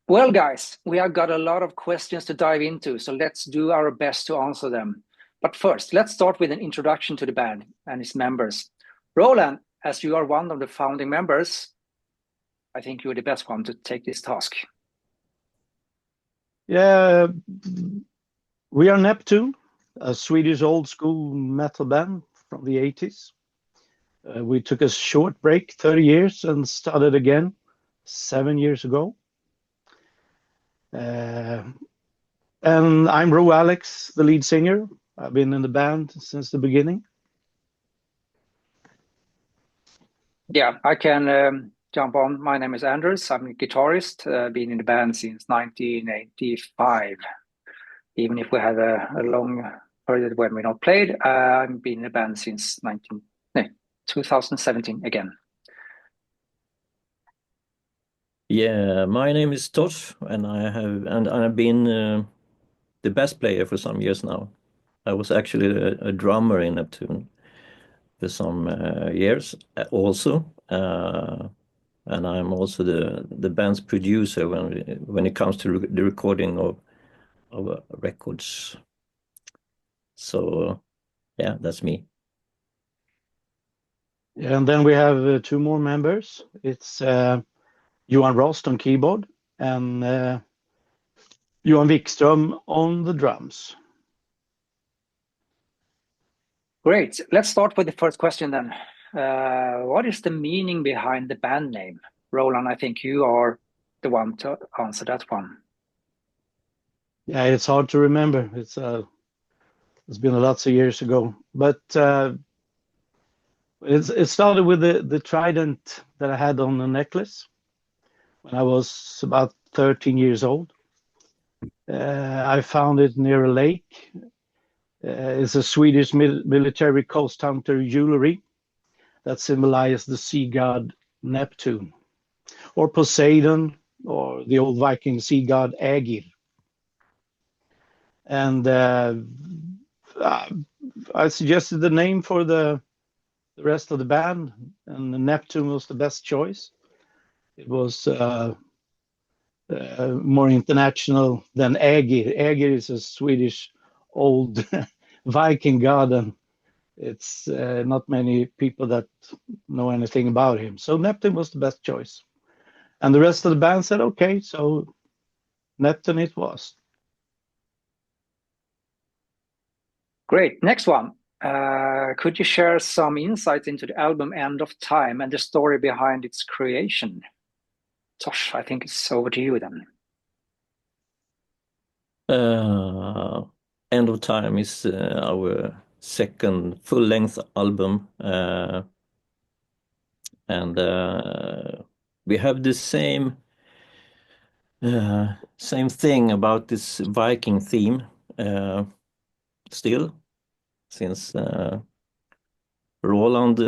Well, guys, we have got a lot of questions to dive into, so let's do our best to answer them. But first, let's start with an introduction to the band and its members. Roland, as you are one of the founding members, I think you're the best one to take this task. Yeah, we are Neptune, a Swedish old school metal band from the 80s. We took a short break, 30 years, and started again 7 years ago. Uh, and I'm Ro Alex, the lead singer. I've been in the band since the beginning. Yeah, I can jump on. My name is Anders. I'm a guitarist, been in the band since 1985. Even if we had a long period when we not played, I've been in the band since 2017 again. Yeah, my name is Tosh, and I've been the bass player for some years now. I was actually a drummer in Neptune for some years also, and I'm also the band's producer when it comes to the recording of records. So yeah, that's me. Yeah, and then we have two more members. It's Johan Rost on keyboard and Johan Wikström on the drums. Great. Let's start with the first question then. What is the meaning behind the band name? Roland, I think you are the one to answer that one. Yeah, it's hard to remember. It's been lots of years ago, but it started with the trident that I had on the necklace when I was about 13 years old. I found it near a lake. It's a Swedish military coast hunter jewelry that symbolizes the sea god Neptune, or Poseidon, or the old Viking sea god Aegir. And I suggested the name for the rest of the band, and Neptune was the best choice. It was more international than Aegir. Aegir is a Swedish old Viking god, and it's not many people that know anything about him. So Neptune was the best choice. And the rest of the band said, okay, so Neptune it was. Great. Next one. Could you share some insights into the album End of Time and the story behind its creation? Tosh, I think it's over to you then. End of Time is our second full-length album, and we have the same thing about this Viking theme still, since Roland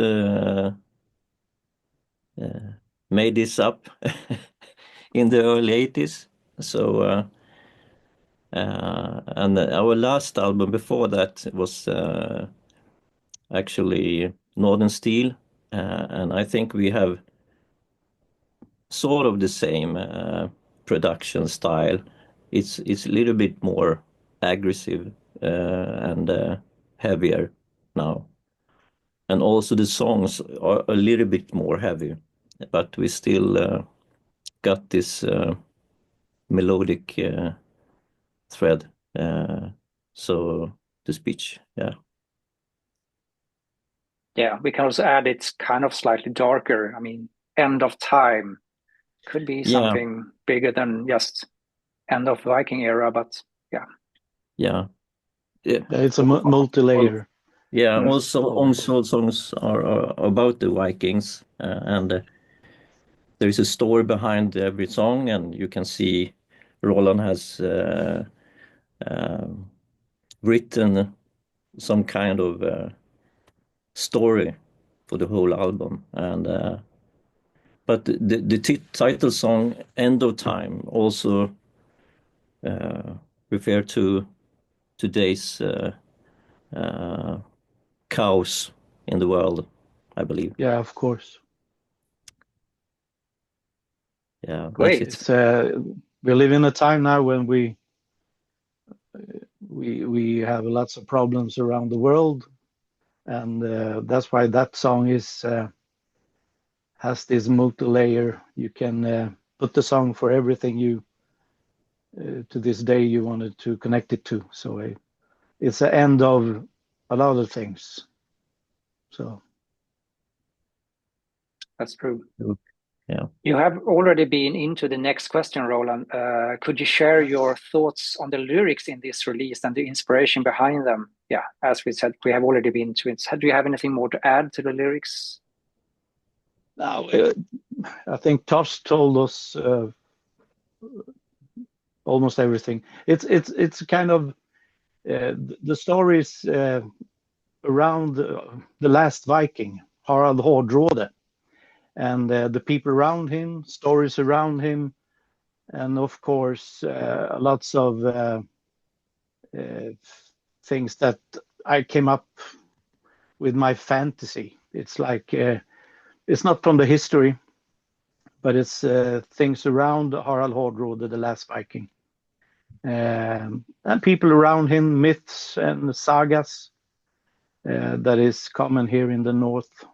made this up in the early 80s. So and our last album before that was actually Northern Steel, and I think we have sort of the same production style. It's a little bit more aggressive and heavier now, and also the songs are a little bit more heavy, but we still got this melodic thread, so to speech. Yeah, we can also add it's kind of slightly darker. I mean, End of Time could be something bigger than just end of Viking era, but yeah. It's a multi-layer. Yeah, also songs are about the Vikings, and there is a story behind every song, and you can see Roland has written some kind of story for the whole album, and but the title song "End of Time" also refer to today's chaos in the world, I believe. Yeah, of course. Yeah, great. that's it. live in a time now when we have lots of problems around the world, and that's why that song has this multi-layer. You can put the song for everything you to this day you wanted to connect it to. So it's the end of a lot of things. So that's true. Yeah. You have already been into the next question, Roland. Could you share your thoughts on the lyrics in this release and the inspiration behind them? Yeah, as we said, we have already been to it. Do you have anything more to add to the lyrics? now I think Tosh told us almost everything. It's kind of the stories around the last Viking, Harald Hårdråde, and the people around him, stories around him, and of course lots of things that I came up with my fantasy. It's like it's not from the history, but it's things around Harald Hårdråde, the last Viking, and people around him, myths and sagas that is common here in the north.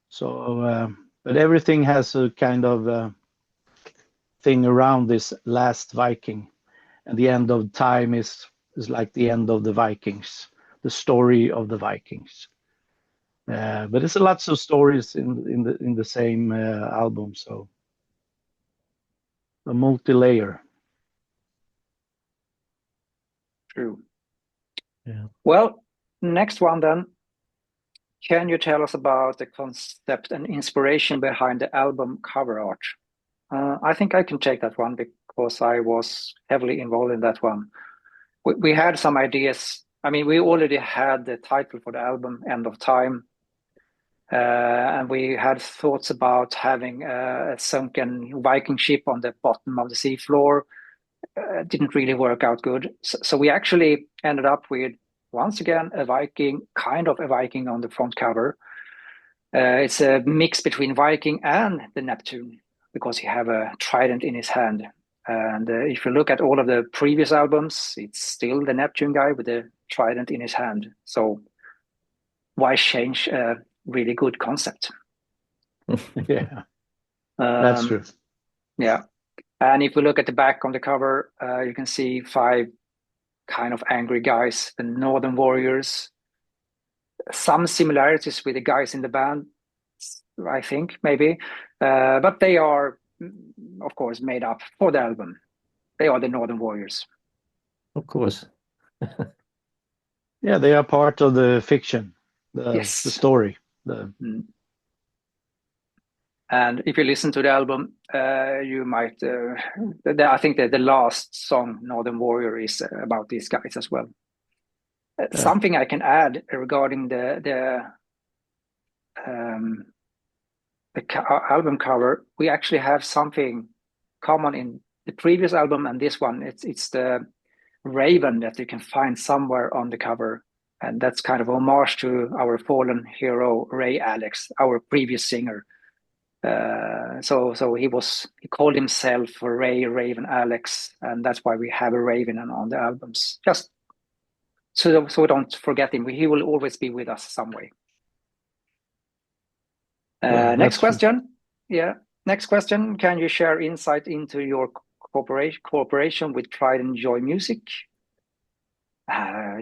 So, but everything has a kind of thing around this last Viking, and the end of time is like the end of the Vikings, the story of the Vikings. But it's lots of stories in the same album, so a multi-layer. True. Yeah. Well, next one then. Can you tell us about the concept and inspiration behind the album cover art? I think I can take that one because I was heavily involved in that one. We had some ideas. I mean, we already had the title for the album, End of Time. And we had thoughts about having a sunken Viking ship on the bottom of the seafloor. Didn't really work out good. So we actually ended up with, once again, a Viking, kind of a Viking on the front cover. It's a mix between Viking and the Neptune because he have a trident in his hand. And if you look at all of the previous albums, it's still the Neptune guy with the trident in his hand. So why change a really good concept? Yeah, that's true. Yeah. And if we look at the back on the cover, you can see 5 kind of angry guys, the Northern Warriors. Some similarities with the guys in the band, I think, maybe. But they are, of course, made up for the album. They are the Northern Warriors. Of course. Yeah, they are part of the fiction, Yes. the story. And if you listen to the album, you might. I think that the last song, Northern Warrior, is about these guys as well. Something I can add regarding the album cover, we actually have something common in the previous album and this one. It's the raven that you can find somewhere on the cover, and that's kind of homage to our fallen hero Ray Alex, our previous singer. So he called himself Ray Raven Alex, and that's why we have a raven on the albums. Just so we don't forget him. He will always be with us some way. Next question. True. Yeah. Next question. Can you share insight into your cooperation with Pride and Joy Music?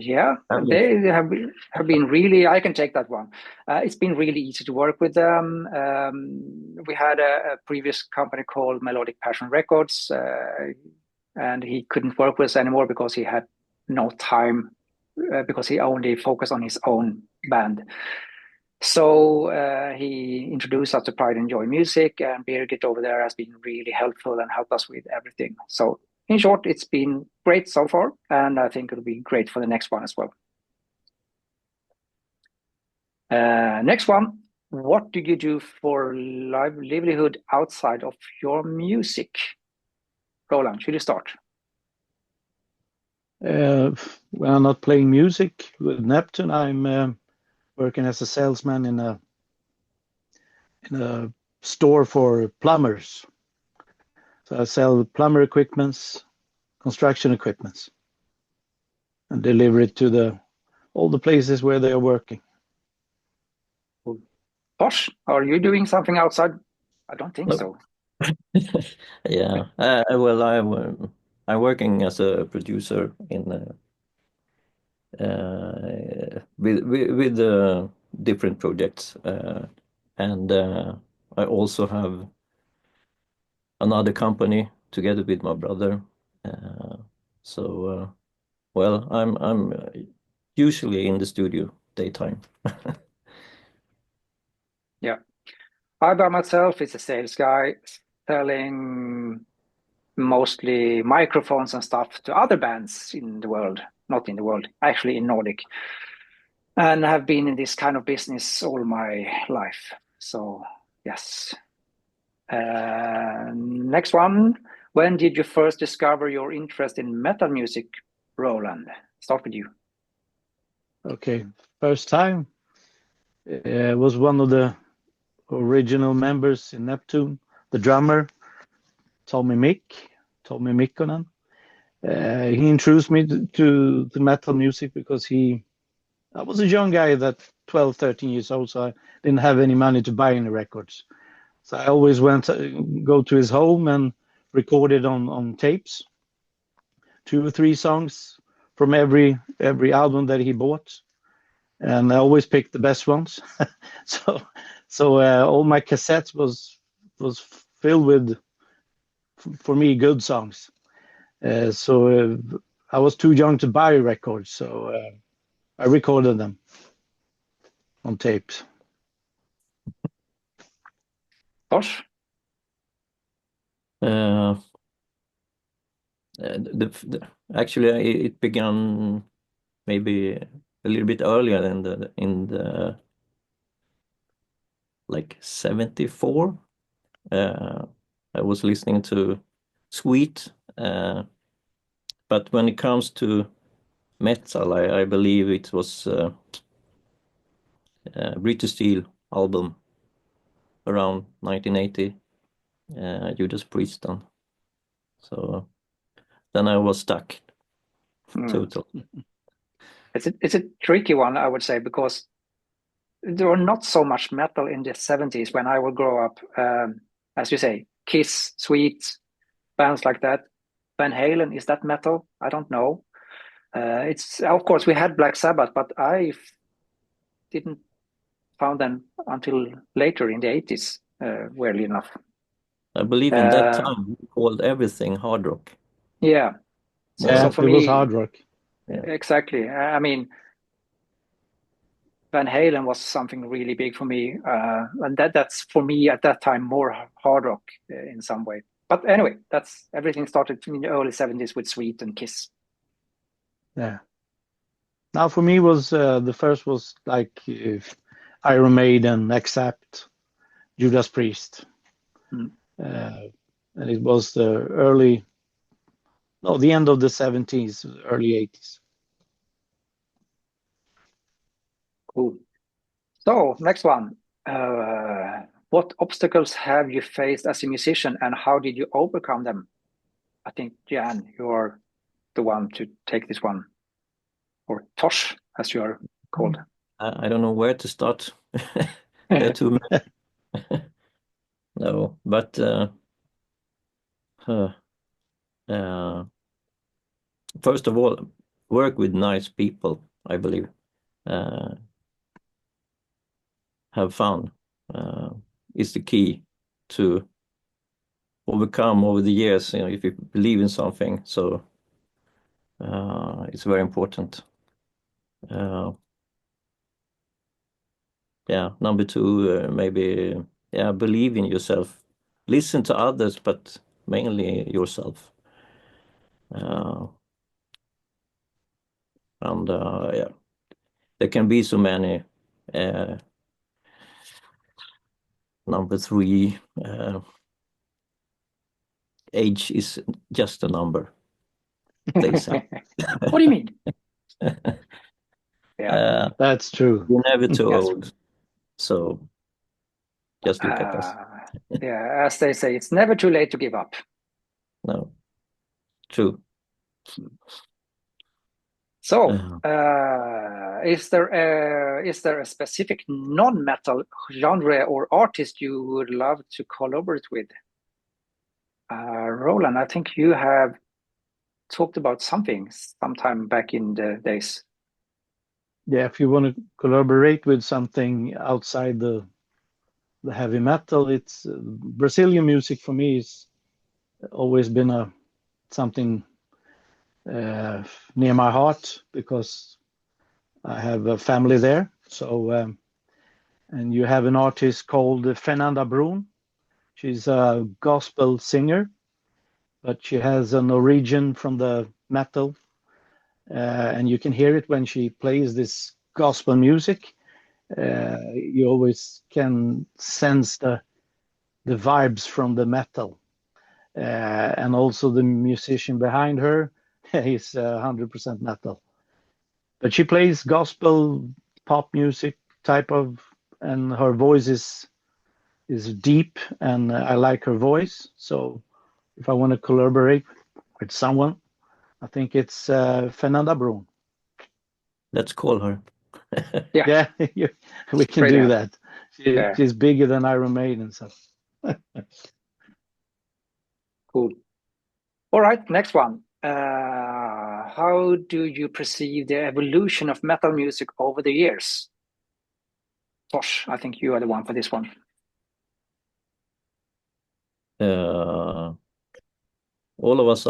Yeah, they have been really. I can take that one. It's been really easy to work with them. We had a previous company called Melodic Passion Records, and he couldn't work with us anymore because he had no time, because he only focused on his own band. So he introduced us to Pride and Joy Music, and Birgit over there has been really helpful and helped us with everything. So in short, it's been great so far, and I think it'll be great for the next one as well. Next one. What do you do for livelihood outside of your music? Roland, should you start? When I'm not playing music with Neptune, I'm working as a salesman in a store for plumbers. So I sell plumber equipments, construction equipments, and deliver it to all the places where they are working. Tosh, are you doing something outside? I don't think Nope. so. Yeah. Well, I'm working as a producer in with different projects, and I also have another company together with my brother. So, well, I'm usually in the studio daytime. Yeah. I by myself is a sales guy selling mostly microphones and stuff to other bands in the world, not in the world, actually in Nordic. And have been in this kind of business all my life. So, yes. Next one. When did you first discover your interest in metal music, Roland? Start with you. Okay, first time was one of the original members in Neptune, the drummer, Tommy Mikkonen. He introduced me to metal music because I was a young guy that 12, 13 years old, so I didn't have any money to buy any records. So I always go to his home and recorded on tapes, 2 or 3 songs from every album that he bought, and I always picked the best ones. so all my cassettes was filled with, for me, good songs. So I was too young to buy records, so I recorded them on tapes. Tosh? Uh, Actually, it began maybe a little bit earlier than in the like 74. I was listening to Sweet, but when it comes to metal, I believe it was British Steel album around 1980, Judas Priest. So then I was stuck total. It's a tricky one, I would say, because there were not so much metal in the 70s when I would grow up. As you say, Kiss, Sweet, bands like that. Van Halen, is that metal? I don't know. It's of course we had Black Sabbath, but I didn't found them until later in the 80s, weirdly enough. I believe in that time we called everything hard rock. Yeah. So for it me, was hard rock. Yeah. Exactly. I mean, Van Halen was something really big for me, and that's for me at that time more hard rock in some way. But anyway, that's everything started in the early 70s with Sweet and Kiss. Yeah. Now for me was the first was like Iron Maiden, Accept, Judas Priest, and it was the end of the 70s, early 80s. Cool. So next one. What obstacles have you faced as a musician, and how did you overcome them? I think Jan, you're the one to take this one, or Tosh, as you are called. I don't know where to start. There are too many. No, but first of all, work with nice people, I believe. Have fun is the key to overcome over the years, if you believe in something. So it's very important. Yeah, number 2, maybe, believe in yourself. Listen to others, but mainly yourself. And yeah, there can be so many. Number 3, age is just a number, they say. What do you mean? Yeah, that's true. You're never too Yes. old, so just look at us. Yeah, as they say, it's never too late to give up. No. True. So, is there a specific non-metal genre or artist you would love to collaborate with? Roland, I think you have talked about something sometime back in the days. Yeah, if you want to collaborate with something outside the heavy metal, it's Brazilian music for me is always been something near my heart because I have a family there. So, and you have an artist called Fernanda Brun. She's a gospel singer, but she has an origin from the metal, and you can hear it when she plays this gospel music. You always can sense the vibes from the metal, and also the musician behind her is 100% metal. But she plays gospel pop music type of, and her voice is deep, and I like her voice. So if I want to collaborate with someone, I think it's Fernanda Brun. Let's call her. Yeah, we can do that. She's bigger than Iron Maiden. So. Cool. All right, next one. How do you perceive the evolution of metal music over the years? Tosh, I think you are the one for this one. All of us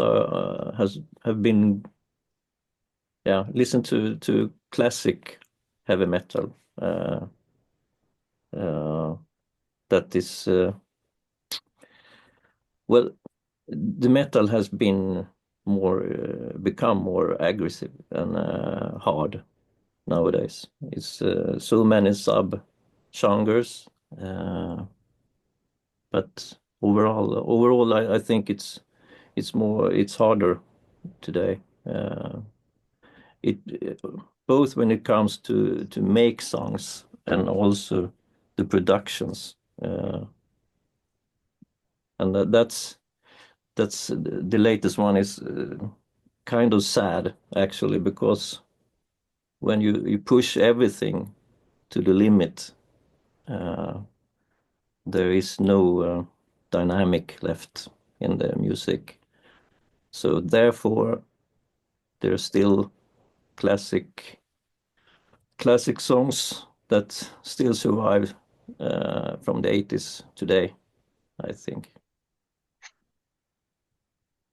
have been listen to classic heavy metal. That is well, the metal has been become more aggressive and hard nowadays. It's so many sub genres, but overall, I think it's harder today. It both when it comes to make songs and also the productions, and that's the latest one is kind of sad actually, because when you push everything to the limit, there is no dynamic left in the music. So therefore, there's still classic songs that still survive from the 80s today, I think.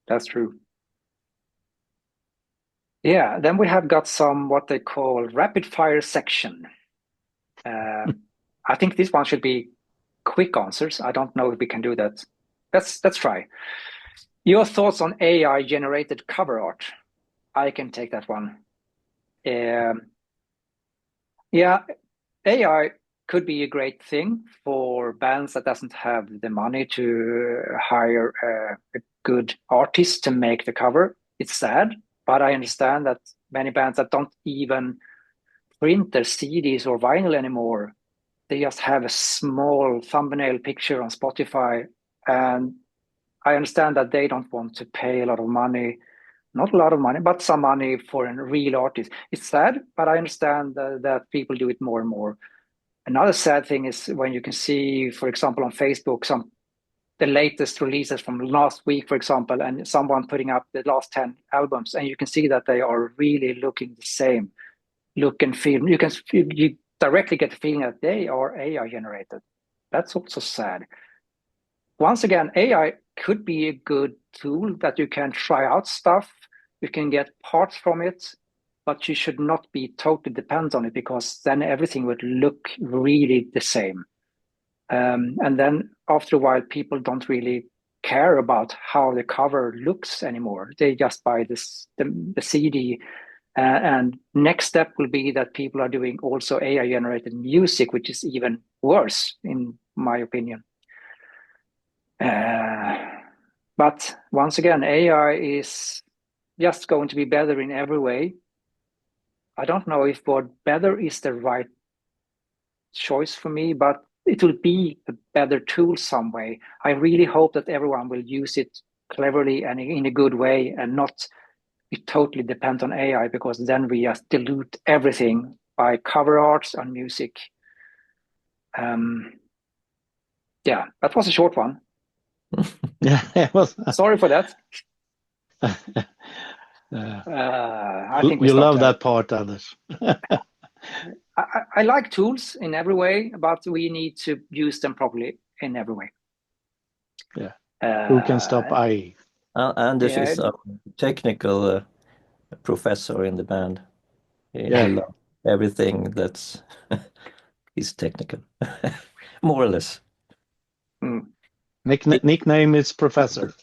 That's true. Yeah, then we have got some what they call rapid fire section. I think this one should be quick answers. I don't know if we can do that. Let's try. Your thoughts on AI generated cover art? I can take that one. Yeah, AI could be a great thing for bands that doesn't have the money to hire a good artist to make the cover. It's sad, but I understand that many bands that don't even print their CDs or vinyl anymore, they just have a small thumbnail picture on Spotify. And I understand that they don't want to pay a lot of money, not a lot of money, but some money for a real artist. It's sad, but I understand that people do it more and more. Another sad thing is when you can see, for example, on Facebook, the latest releases from last week, for example, and someone putting up the last 10 albums, and you can see that they are really looking the same look and feel. You directly get the feeling that they are AI generated. That's also sad. Once again, AI could be a good tool that you can try out stuff. You can get parts from it, but you should not be totally dependent on it, because then everything would look really the same. And then after a while, people don't really care about how the cover looks anymore. They just buy the CD. And next step will be that people are doing also AI generated music, which is even worse, in my opinion. But once again, AI is just going to be better in every way. I don't know if word better is the right choice for me, but it will be a better tool some way. I really hope that everyone will use it cleverly and in a good way, and not be totally dependent on AI, because then we just dilute everything by cover arts and music. Yeah, that was a short one. Yeah, it was. Sorry for that. I think we you stopped love there. that part, Anders. I like tools in every way, but we need to use them properly in every way. Yeah. Who can stop AI? Anders Yeah. is a technical professor in the band. He Yeah. loves everything that's is technical, more or less. Nickname is Professor.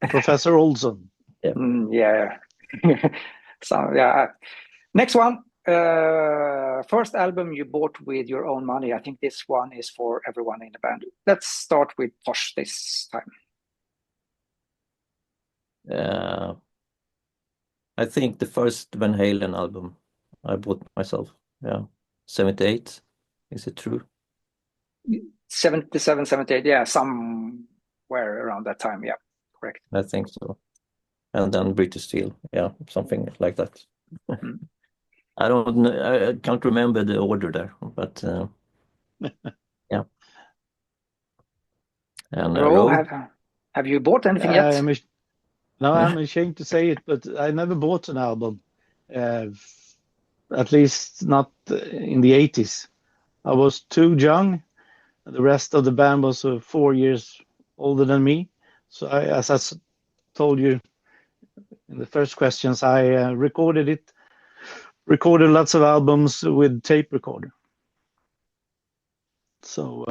Professor Olson. Yeah. So yeah. Next one. First album you bought with your own money. I think this one is for everyone in the band. Let's start with Tosh this time. I think the first Van Halen album I bought myself. Yeah, 78. Is it true? 77, 78. Yeah, somewhere around that time. Yeah, correct. I think so. And then British Steel. Yeah, something like that. I don't know. I can't remember the order there, but yeah. And Ro, have you bought anything yet? No, I'm ashamed to say it, but I never bought an album. At least not in the 80s. I was too young. The rest of the band was 4 years older than me. So as I told you in the first questions, I recorded lots of albums with tape recorder. So,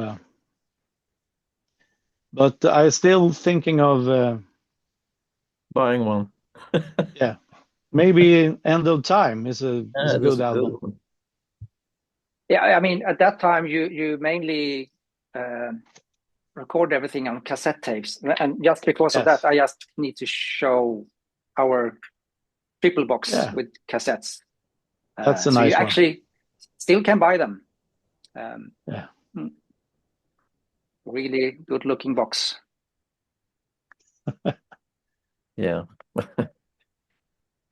but I'm still thinking of buying one. Yeah, maybe End of Time is a good album. Good. Yeah, I mean, at that time you mainly record everything on cassette tapes, and just because of that, I just need to show our triple box with cassettes. That's a so nice you one. actually still can buy them. Yeah. Really good looking box. Yeah.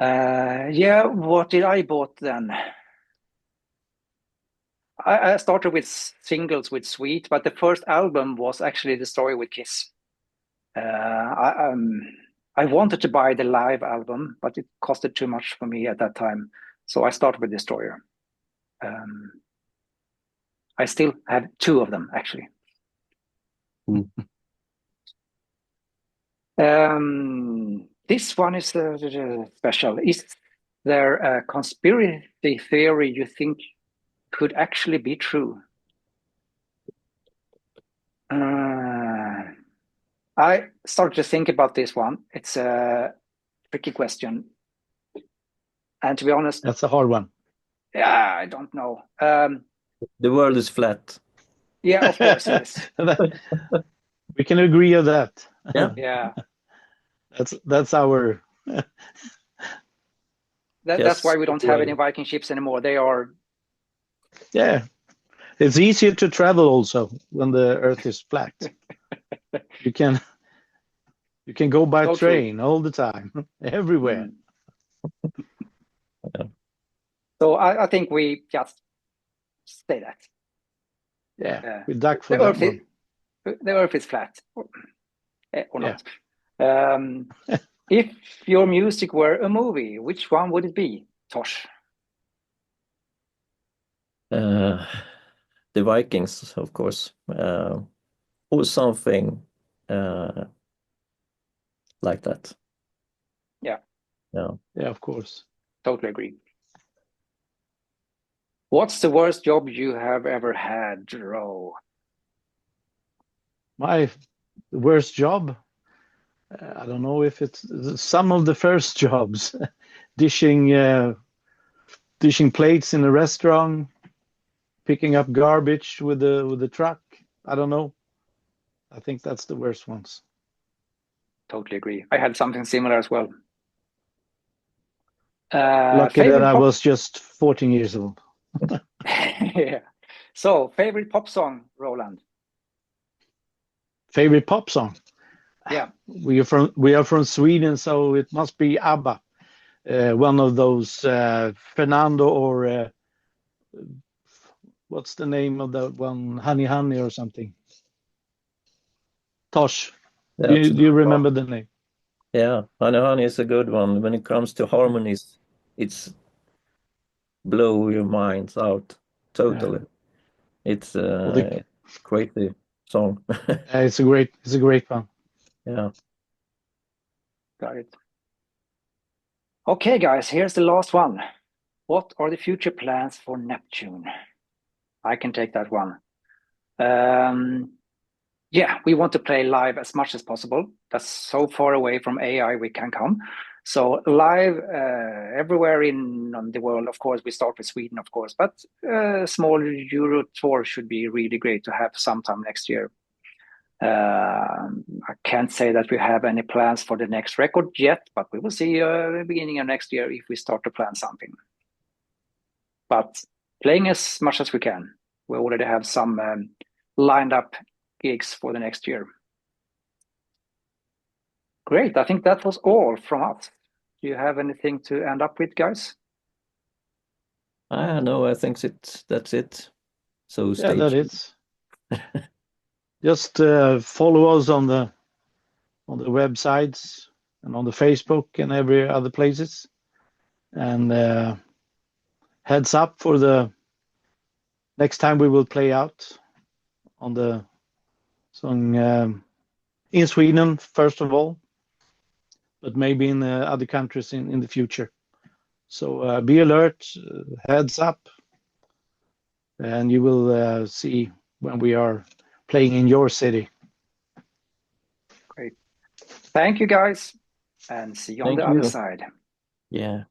Yeah, what did I bought then? I started with singles with Sweet, but the first album was actually The Story with Kiss. I wanted to buy the live album, but it costed too much for me at that time. So I started with Destroyer. I still have 2 of them, actually. This one is special. Is there a conspiracy theory you think could actually be true? I started to think about this one. It's a tricky question. And to be honest, that's a hard one. Yeah, I don't know. The world is flat. Yeah, of course it is. We can agree on that. Yeah. That's our. That's why we don't have any Viking ships anymore. They are. Yeah, it's easier to travel also when the Earth is flat. You can go by train all the time, everywhere. So I think we just say that. Yeah, we duck for that one. The Earth is flat, or not. If your music were a movie, which one would it be, Tosh? The Vikings, of course, or something like that. Yeah, of course. Totally agree. What's the worst job you have ever had, Ro? My worst job? I don't know if it's some of the first jobs, dishing plates in a restaurant, picking up garbage with the truck. I don't know. I think that's the worst ones. Totally agree. I had something similar as well. Lucky that I was just 14 years old. Yeah. So, favorite pop song, Roland? Favorite pop song? Yeah. We are from Sweden, so it must be ABBA. One of those Fernando or what's the name of that one? Honey Honey or something. Tosh, do you remember the name? Yeah, Honey Honey is a good one. When it comes to harmonies, it's blow your minds out totally. It's a crazy song. It's a great one. Yeah. Got it. Okay, guys, here's the last one. What are the future plans for Neptune? I can take that one. Yeah, we want to play live as much as possible. That's so far away from AI we can come. So live everywhere in the world, of course, we start with Sweden, of course, but a small Euro tour should be really great to have sometime next year. I can't say that we have any plans for the next record yet, but we will see the beginning of next year if we start to plan something. But playing as much as we can. We already have some lined up gigs for the next year. Great. I think that was all from us. Do you have anything to end up with, guys? No, I think that's it. So stay that tuned. is. Just follow us on the websites and on the Facebook and every other places. And heads up for the next time we will play out on the song in Sweden, first of all, but maybe in other countries in the future. So be alert, heads up, and you will see when we are playing in your city. Great. Thank you, guys, and see you on the other side. Yeah.